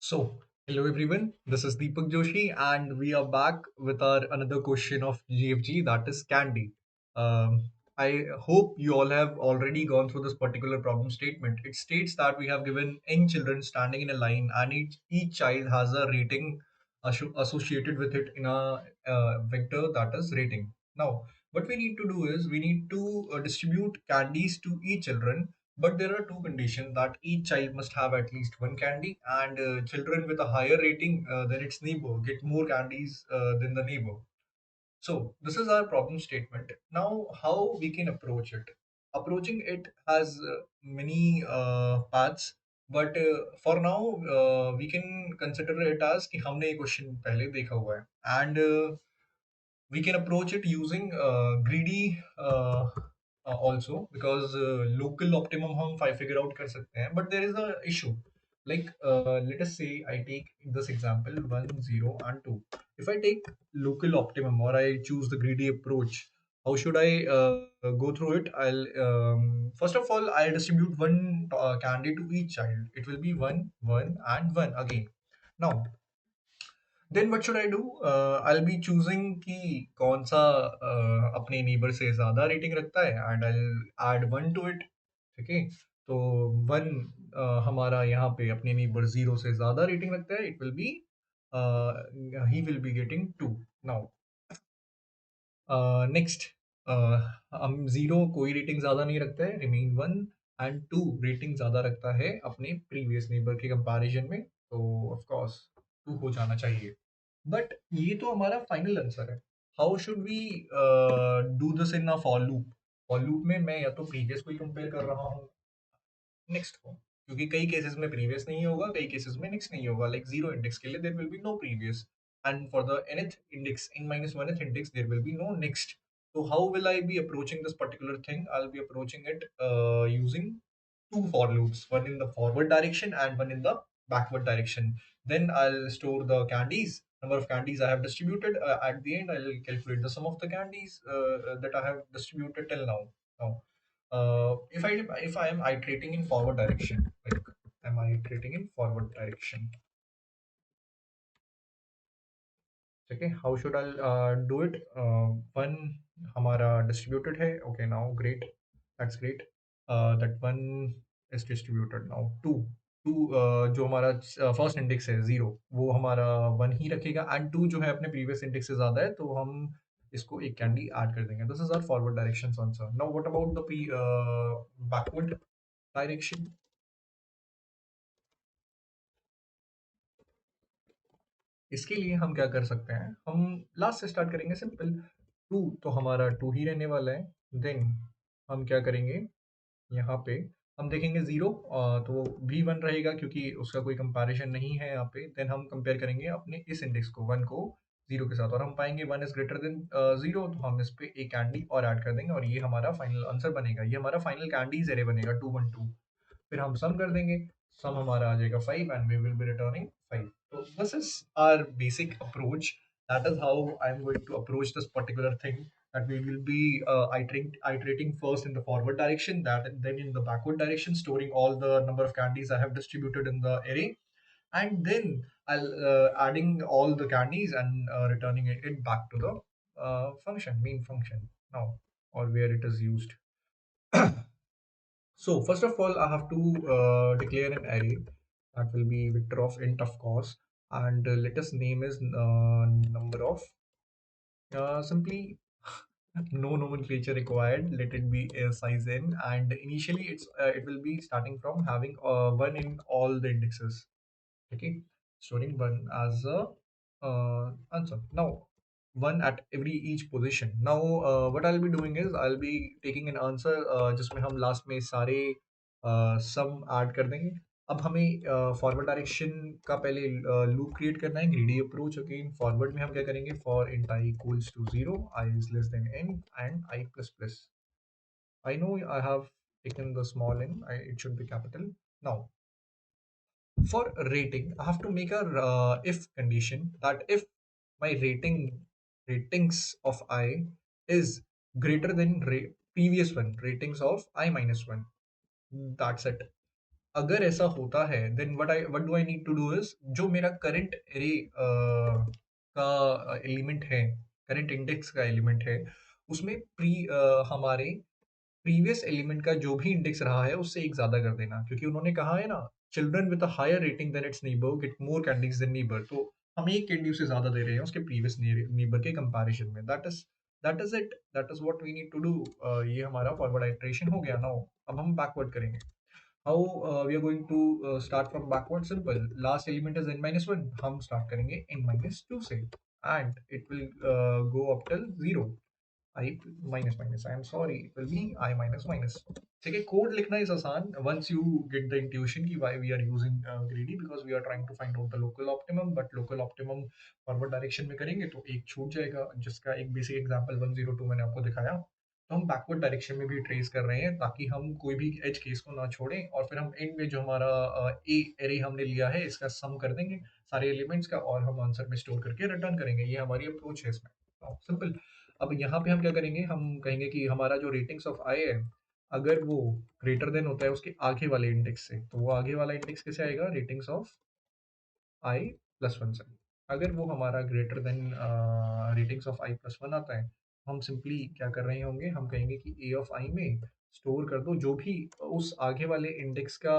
So, hello everyone. This is Deepak Joshi, and we are back with our another question of GFG, that is candy. I hope you all have already gone through this particular problem statement. It states that we have given n children standing in a line, and each child has a rating associated with it in a vector that is rating. Now, what we need to do is we need to distribute candies to each children, but there are two conditions that each child must have at least one candy, and children with a higher rating than its neighbor get more candies than the neighbor. So this is our problem statement. Now, how we can approach it? Approaching it has many paths, but for now we can consider it as कि हमने ये question पहले देखा हुआ है, and we can approach it using greedy also, because local optimum हम figure out कर सकते हैं, but there is a issue. Like let us say I take this example 1 0 and 2. If I take local optimum or I choose the greedy approach, how should I go through it? I'll first of all I distribute one candy to each child. It will be 1 1 and 1 again. Now then what should I do? I be choosing कि कौन सा अपने neighbour से ज्यादा rating रखता है, and I add one two it. ठीक है, तो वन हमारा यहाँ पे अपने नेबर जीरो से ज्यादा रेटिंग रखता है, it will be he will be getting two. Now next, हम जीरो कोई रेटिंग ज्यादा नहीं रखता है, remain one, and two rating ज्यादा रखता है अपने प्रीवियस नेबर के कंपैरिजन में, तो ऑफ कोर्स टू हो जाना चाहिए। बट ये तो हमारा फाइनल आंसर है। How should we do this in a for loop? For loop में मैं या तो प्रीवियस को ही कंपेयर कर रहा हूँ नेक्स्ट को, क्योंकि कई केसेस में प्रीवियस नहीं होगा, कई केसेस में नेक्स्ट नहीं होगा। लाइक जीरो इंडेक्स के लिए there will be no previous, and for the nth index n minus 1th index there will be no next. So how will I be approaching this particular thing? I'll be approaching it using two for loops, one in the forward direction and one in the backward direction. Then I'll store the candies, number of candies I have distributed. At the end, I'll calculate the sum of the candies that I have distributed till now. Now, if I am iterating in forward direction, like am I iterating in forward direction? Okay, how should I do it? One हमारा distributed है. Okay, now great, that's great. That one is distributed now. Two जो हमारा first index है zero, वो हमारा one ही रखेगा, and to जो है अपने प्रीवियस इंडेक्स से ज्यादा है, तो हम इसको एक कैंडी ऐड कर देंगे। This is our forward direction answer. Now what about the backward direction? इसके लिए हम क्या कर सकते हैं, हम लास्ट से स्टार्ट करेंगे। सिंपल, टू तो हमारा टू ही रहने वाला है। देन हम क्या करेंगे, यहाँ पे हम देखेंगे जीरो, तो वो भी वन रहेगा क्योंकि उसका कोई कंपैरिजन नहीं है यहाँ पे। देन हम कंपेयर करेंगे अपने इस इंडेक्स को, वन को जीरो के साथ, और हम पाएंगे one is greater than zero, तो हम इस पे एक कैंडी और ऐड कर देंगे, और ये हमारा फाइनल आंसर बनेगा। ये हमारा फाइनल कैंडीज एरे बनेगा, 2 1 2। फिर हम सम कर देंगे, सम हमारा आ जाएगा 5, and we will be returning 5। तो this is our basic approach. That is how I am going to approach this particular thing, that we will be iterating first in the forward direction, that and then in the backward direction, storing all the number of candies I have distributed in the array, and then I'll adding all the candies and returning it back to the function, main function now, or where it is used. So first of all, I have to declare an array that will be vector of int, of course, and let us name is number of, simply no nomenclature required. Let it be a size n, and initially it will be starting from having one in all the indexes. Okay, storing one as a answer. Now one at every each position. Now what I'll be doing is I'll be taking an answer जिसमें हम last में सारे सम add कर देंगे। अब हमें forward direction का पहले लूप क्रिएट करना है, ग्रीडी अप्रोच। अगेन फॉरवर्ड में हम क्या करेंगे, for int i equals to zero, i is less than n, and i plus plus. I know I have taken the small n, it should be capital. Now for rating I have to make a if condition, that if my ratings of I is greater than previous one ratings of I minus 1, that's it. अगर ऐसा होता है then what do I need to do is, जो मेरा current array का element है, current index का element है, उसमें हमारे प्रीवियस एलिमेंट का जो भी इंडेक्स रहा है उससे एक ज्यादा कर देना, क्योंकि उन्होंने कहा है ना, children with a higher rating than its neighbour get more candies than neighbour, तो हम एक कैंडी उसे ज्यादा दे रहे हैं उसके प्रीवियस नीबर के कंपैरिजन में। That is it, that is what we need to do. ये हमारा फॉरवर्ड आइटरेशन हो गया ना। अब हम बैकवर्ड करेंगे। How we are going to start from backward? Simple, last element is n-1, हम स्टार्ट करेंगे n-2 से, and it will go up till 0, I minus minus. I am sorry. It will be I minus minus. ठीक है, code लिखना is आसान once you get the intuition कि why we are using greedy, because we are trying to find out the local optimum, but local optimum forward direction में करेंगे तो एक छूट जाएगा, जिसका एक बेसिक एग्जांपल 102 मैंने आपको दिखाया। तो हम बैकवर्ड डायरेक्शन में भी ट्रेस कर रहे हैं ताकि हम कोई भी एज केस को ना छोड़ें, और फिर हम एंड में जो हमारा ए एरे हमने लिया है इसका सम कर देंगे सारे एलिमेंट्स का, और हम आंसर में स्टोर करके रिटर्न करेंगे। ये हमारी अप्रोच है इसमें, सिंपल। अब यहाँ पे हम क्या करेंगे, हम कहेंगे कि हमारा जो रेटिंग्स ऑफ आई है, अगर वो ग्रेटर देन होता है उसके आगे वाले इंडेक्स से, तो वो आगे वाला इंडेक्स कैसे आएगा, ratings of I plus one से। अगर वो हमारा greater than ratings of I plus one आता है, हम सिंपली क्या कर रहे होंगे, हम कहेंगे कि ए ऑफ आई में स्टोर कर दो जो भी उस आगे वाले इंडेक्स का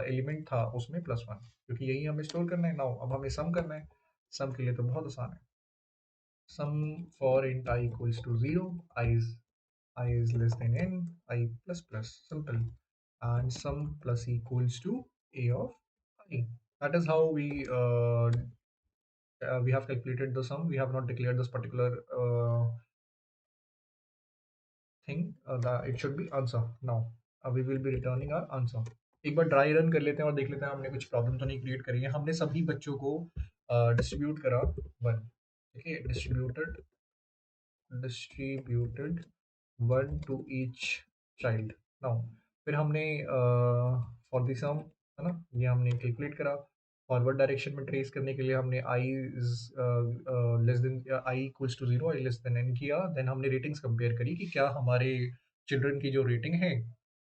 एलिमेंट था उसमें प्लस वन, क्योंकि यही हमें स्टोर करना है। नाउ अब हमें सम करना है। सम के लिए तो बहुत आसान है। Sum for int I equals to 0, I is less than n, I plus plus, simple. And sum plus equals to a of I. That is how we have calculated the sum. We have not declared this particular thing. It should be answer. Now we will be returning our answer. एक बार dry run कर लेते हैं और देख लेते हैं हमने कुछ प्रॉब्लम तो नहीं क्रिएट करी है। हमने सभी बच्चों को डिस्ट्रीब्यूट करा वन, ठीक है, distributed one two each child. Now फिर हमने फॉर द सम, है ना, ये हमने कैलकुलेट करा। फॉरवर्ड डायरेक्शन में ट्रेस करने के लिए हमने i is less than i equals to zero, i less than n किया। देन हमने रेटिंग्स कंपेयर करी कि क्या हमारे चिल्ड्रन की जो रेटिंग है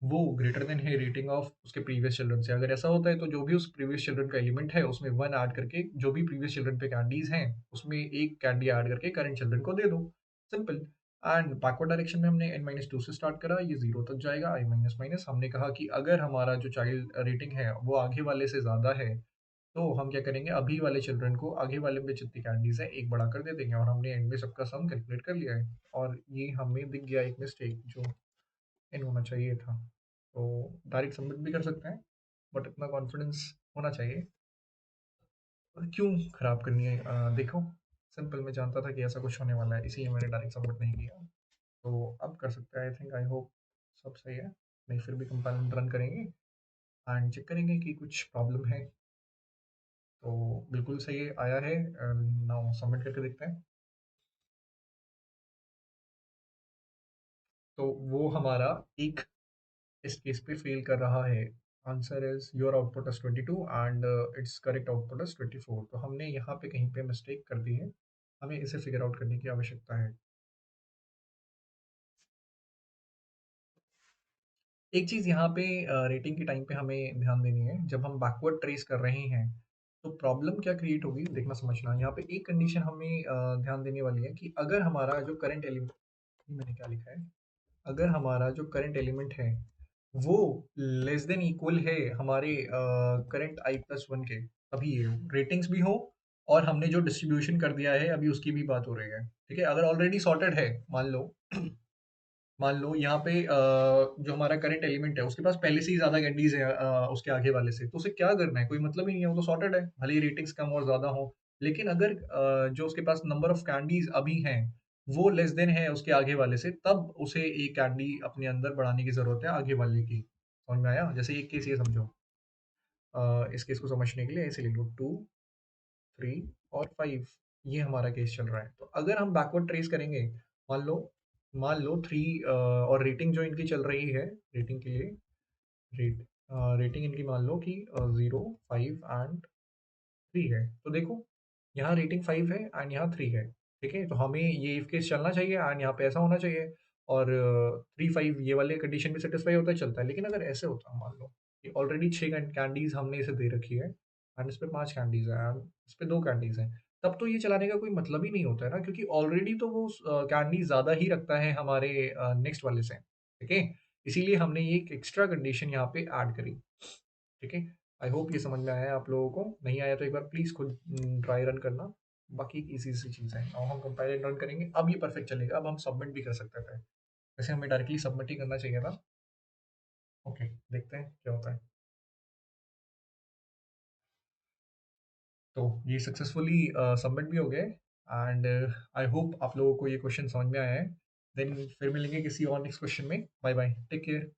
वो ग्रेटर देन है रेटिंग ऑफ उसके प्रीवियस चिल्ड्रन से। अगर ऐसा होता है तो जो भी उस प्रीवियस चिल्ड्रन का एलिमेंट है उसमें वन ऐड करके, जो भी प्रीवियस चिल्ड्रन पे कैंडीज हैं उसमें एक कैंडी ऐड करके करंट चिल्ड्रन को दे दो, सिंपल। एंड बैकवर्ड डायरेक्शन में हमने n-2 से स्टार्ट करा, ये जीरो तक जाएगा, i माइनस माइनस। हमने कहा कि अगर हमारा जो चाइल्ड रेटिंग है वो आगे वाले से ज़्यादा है, तो हम क्या करेंगे, अभी वाले चिल्ड्रन को आगे वाले में जितनी कैंडीज है एक बढ़ा कर दे देंगे, और हमने एंड में सबका सम कैलकुलेट कर लिया है। और ये हमें दिख गया एक मिस्टेक जो इन होना चाहिए था। तो डायरेक्ट सबमिट भी कर सकते हैं, बट इतना कॉन्फिडेंस होना चाहिए। और क्यों खराब करनी है, देखो, सिंपल, मैं जानता था कि ऐसा कुछ होने वाला है, इसीलिए मैंने डायरेक्ट सबमिट नहीं किया। तो अब कर सकते हैं, आई थिंक, आई होप सब सही है। नहीं फिर भी कंपाइल रन करेंगे एंड चेक करेंगे कि कुछ प्रॉब्लम है। तो बिल्कुल सही आया है। नाउ सबमिट करके देखते हैं। तो वो हमारा एक इस केस पे फेल कर रहा है। Answer is your output is 22 and it's correct output is 24। तो हमने यहाँ पे कहीं पे मिस्टेक कर दी है, हमें इसे फिगर आउट करने की आवश्यकता है। एक चीज़ यहाँ पे रेटिंग के टाइम पे हमें ध्यान देनी है, जब हम बैकवर्ड ट्रेस कर रहे हैं तो प्रॉब्लम क्या क्रिएट होगी, देखना समझना। यहाँ पे एक कंडीशन हमें ध्यान देने वाली है कि अगर हमारा जो करंट एलिमेंट, मैंने क्या लिखा है, अगर हमारा जो करंट एलिमेंट है वो लेस देन इक्वल है हमारे करंट आई प्लस वन के, तभी ये रेटिंग्स भी हो, और हमने जो डिस्ट्रीब्यूशन कर दिया है अभी उसकी भी बात हो रही है, ठीक है। अगर ऑलरेडी सॉर्टेड है, मान लो मान लो यहाँ पे जो हमारा करंट एलिमेंट है उसके पास पहले से ही ज्यादा कैंडीज है उसके आगे वाले से, तो उसे क्या करना है, कोई मतलब ही नहीं है, वो तो सॉर्टेड है, भले ही रेटिंग्स कम और ज्यादा हो। लेकिन अगर जो उसके पास नंबर ऑफ कैंडीज अभी हैं वो लेस देन है उसके आगे वाले से, तब उसे एक कैंडी अपने अंदर बढ़ाने की जरूरत है आगे वाले की। समझ में आया? जैसे एक केस ये समझो, इस केस को समझने के लिए ऐसे लिख लो, 2, 3 और 5, ये हमारा केस चल रहा है। तो अगर हम बैकवर्ड ट्रेस करेंगे, मान लो थ्री, और रेटिंग जो इनकी चल रही है, रेटिंग के लिए रेट रेटिंग इनकी मान लो कि 0, 5 एंड 3 है। तो देखो, यहाँ रेटिंग 5 है एंड यहाँ 3 है, ठीक है। तो हमें ये इफ केस चलना चाहिए एंड यहाँ पे ऐसा होना चाहिए, और 3, 5 ये वाले कंडीशन भी सेटिस्फाई होता है, चलता है। लेकिन अगर ऐसे होता, मान लो कि ऑलरेडी 6 कैंडीज़ हमने इसे दे रखी है एंड इस पे 5 कैंडीज़ हैं एंड इस पे 2 कैंडीज़ हैं। तब तो ये चलाने का कोई मतलब ही नहीं होता है ना, क्योंकि ऑलरेडी तो वो कैंडी ज़्यादा ही रखता है हमारे नेक्स्ट वाले से, ठीक है? इसीलिए हमने ये एक एक्स्ट्रा कंडीशन यहाँ पे ऐड करी, ठीक है? आई होप ये समझ में आया है आप लोगों को। नहीं आया तो एक बार प्लीज़ खुद ट्राई रन करना। बाकी ईज़ी सी चीज़ है। अब हम कंपाइल एंड रन करेंगे, अब ये परफेक्ट चलेगा, अब हम सबमिट भी कर सकते थे। वैसे हमें डायरेक्टली सबमिट ही करना चाहिए था। ओके, देखते हैं क्या होता है। तो ये सक्सेसफुली सबमिट भी हो गए एंड आई होप आप लोगों को ये क्वेश्चन समझ में आया है। देन फिर मिलेंगे किसी और नेक्स्ट क्वेश्चन में। Bye bye, take care.